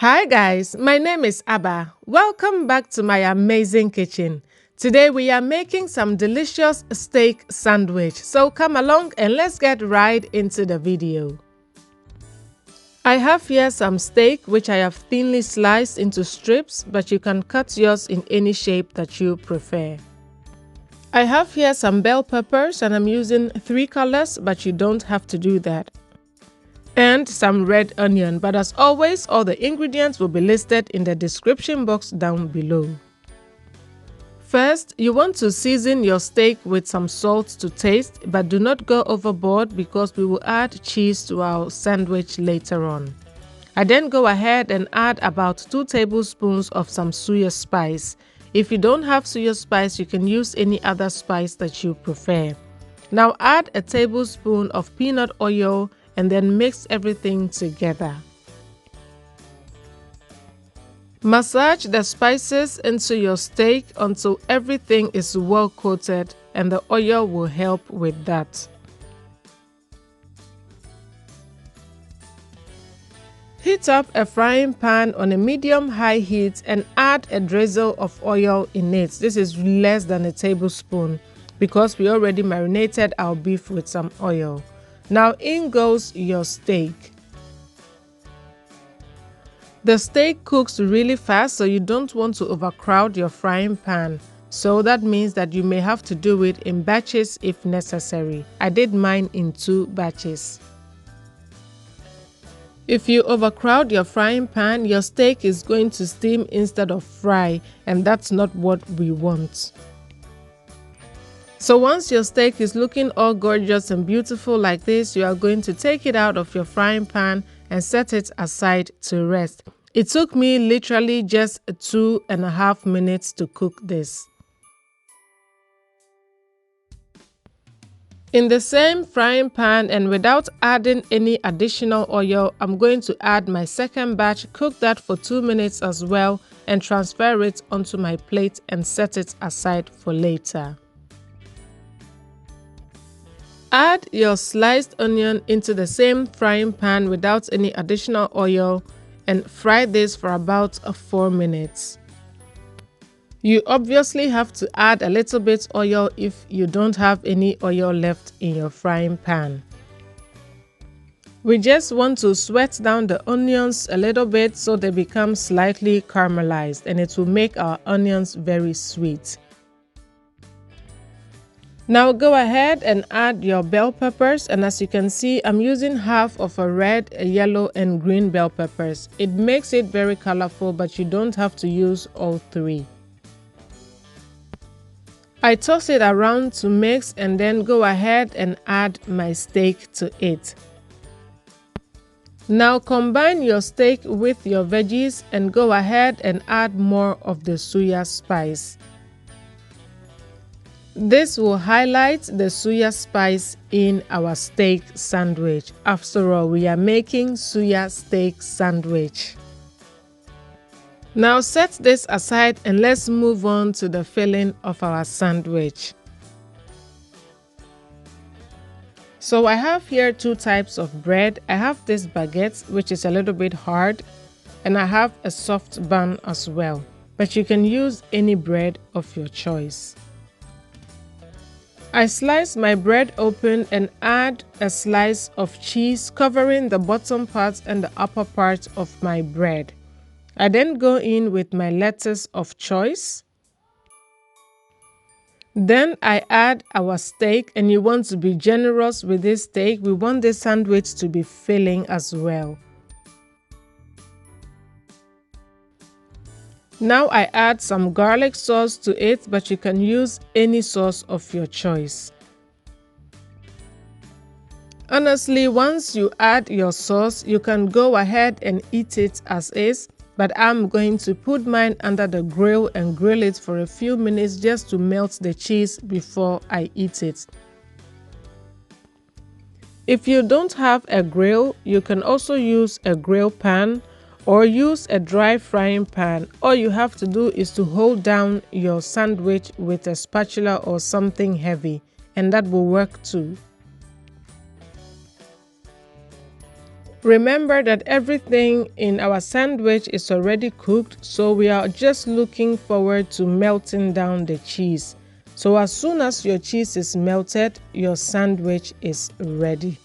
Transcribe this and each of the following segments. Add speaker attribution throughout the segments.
Speaker 1: Hi guys, my name is Abba. Welcome back to my amazing kitchen. Today we are making some delicious steak sandwich. So come along and let's get right into the video. I have here some steak which I have thinly sliced into strips, but you can cut yours in any shape that you prefer. I have here some bell peppers and I'm using 3 colors, but you don't have to do that. And some red onion, but as always, all the ingredients will be listed in the description box down below. First, you want to season your steak with some salt to taste, but do not go overboard because we will add cheese to our sandwich later on. I then go ahead and add about 2 tablespoons of some Suya spice. If you don't have Suya spice, you can use any other spice that you prefer. Now add a tablespoon of peanut oil and then mix everything together. Massage the spices into your steak until everything is well coated, and the oil will help with that. Heat up a frying pan on a medium-high heat and add a drizzle of oil in it. This is less than a tablespoon because we already marinated our beef with some oil. Now in goes your steak. The steak cooks really fast, so you don't want to overcrowd your frying pan. So that means that you may have to do it in batches if necessary. I did mine in 2 batches. If you overcrowd your frying pan, your steak is going to steam instead of fry, and that's not what we want. So once your steak is looking all gorgeous and beautiful like this, you are going to take it out of your frying pan and set it aside to rest. It took me literally just 2.5 minutes to cook this. In the same frying pan and without adding any additional oil, I'm going to add my second batch, cook that for 2 minutes as well, and transfer it onto my plate and set it aside for later. Add your sliced onion into the same frying pan without any additional oil and fry this for about 4 minutes. You obviously have to add a little bit oil if you don't have any oil left in your frying pan. We just want to sweat down the onions a little bit so they become slightly caramelized, and it will make our onions very sweet. Now go ahead and add your bell peppers, and as you can see, I'm using half of a red, a yellow and green bell peppers. It makes it very colorful, but you don't have to use all 3. I toss it around to mix and then go ahead and add my steak to it. Now combine your steak with your veggies and go ahead and add more of the Suya spice. This will highlight the Suya spice in our steak sandwich. After all, we are making Suya steak sandwich. Now set this aside and let's move on to the filling of our sandwich. So I have here 2 types of bread. I have this baguette, which is a little bit hard, and I have a soft bun as well. But you can use any bread of your choice. I slice my bread open and add a slice of cheese covering the bottom part and the upper part of my bread. I then go in with my lettuce of choice. Then I add our steak, and you want to be generous with this steak. We want this sandwich to be filling as well. Now I add some garlic sauce to it, but you can use any sauce of your choice. Honestly, once you add your sauce, you can go ahead and eat it as is, but I'm going to put mine under the grill and grill it for a few minutes just to melt the cheese before I eat it. If you don't have a grill, you can also use a grill pan or use a dry frying pan. All you have to do is to hold down your sandwich with a spatula or something heavy, and that will work too. Remember that everything in our sandwich is already cooked, so we are just looking forward to melting down the cheese. So as soon as your cheese is melted, your sandwich is ready.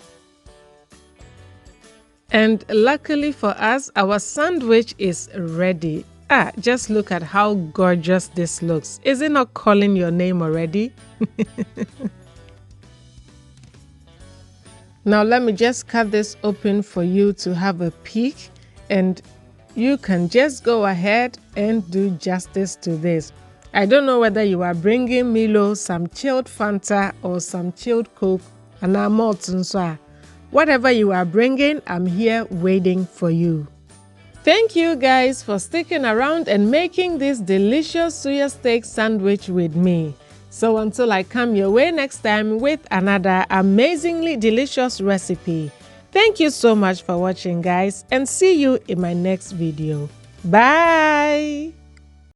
Speaker 1: And luckily for us, our sandwich is ready. Just look at how gorgeous this looks. Is it not calling your name already? Now let me just cut this open for you to have a peek, and you can just go ahead and do justice to this. I don't know whether you are bringing Milo some chilled Fanta or some chilled Coke, and I'm whatever you are bringing, I'm here waiting for you. Thank you guys for sticking around and making this delicious suya steak sandwich with me. So until I come your way next time with another amazingly delicious recipe, thank you so much for watching guys, and see you in my next video. Bye!